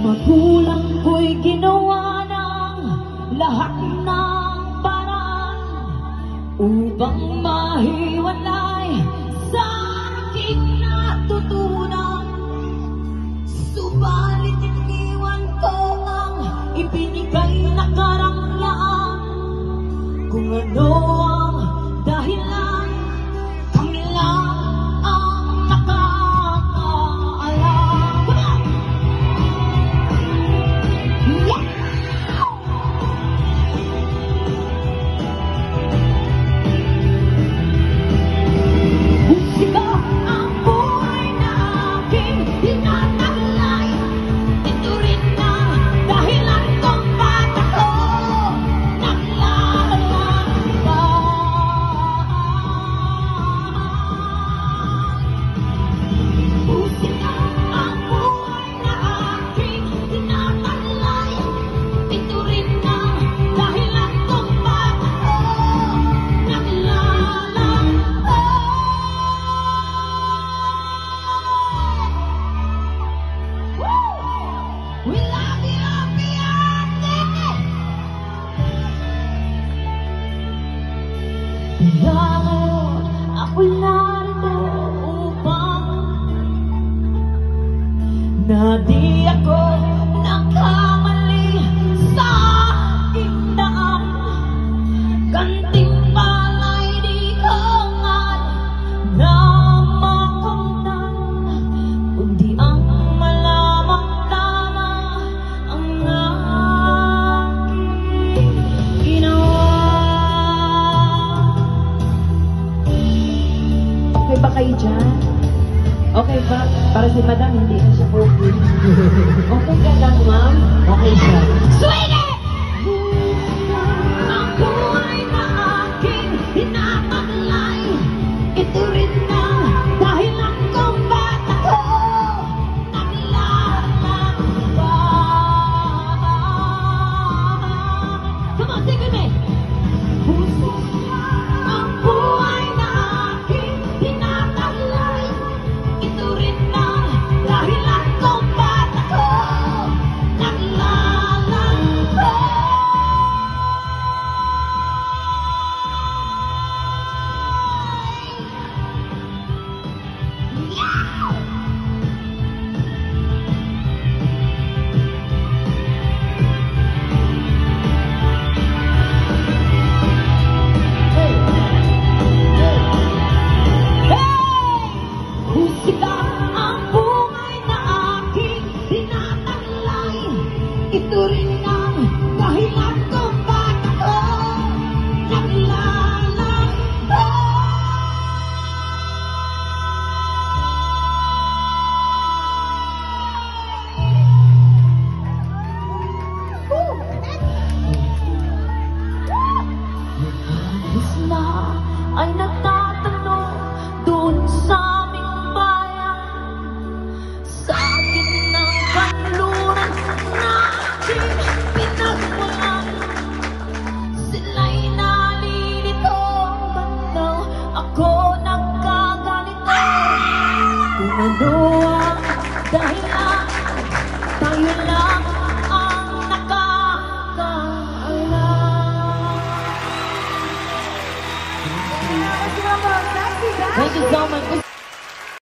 Magulang ko'y ginawa ng lahat ng paraan upang mahiwalay sa aking natutunan. Subalit iniwan ko ang ibinigay na karangyaan. Kung ano ang dahilan, kami lang ang nakakaalam. Musika ang buhay na aking tinataglay. Ito rin ang dahilan kung ba't ako Musika ang buhay na aking tinataglay. Ito rin ang dahilan kung ba't ako We love you, Beyonce! Kaya ngayon ako narito upang na di ako nagkamali sa aking daan. Ganting pala'y di ko man na makamtan, kundi ang malamang tama ang aking ginawa. Okay ba kayo dyan? Okay ba? Para si Madam, hindi na siya okay. Okay ka lang, ma'am? Okay siya. Sweetie! Ang buhay na aking tinataglay. Ito rin ang dahilan kung ba't ako naglalakbay. Come on, sing with me! Puso ang buhay na aking tinataglay. Ito rin ang dahilan kung ba't ako naglalakbay. Musika ang buhay na aking tinataglay. Ito rin ang dahilan kung ba't ako naglalakbay. Halos na ay nagtatanong doon sa aming bayan, sa akin ng kanluran na aking pinagmulan. Sila'y nalilito, ba't daw ako nagkaganito? Kung ano ang dahilan, tayo lang ang nakakaalam. Thank you so much.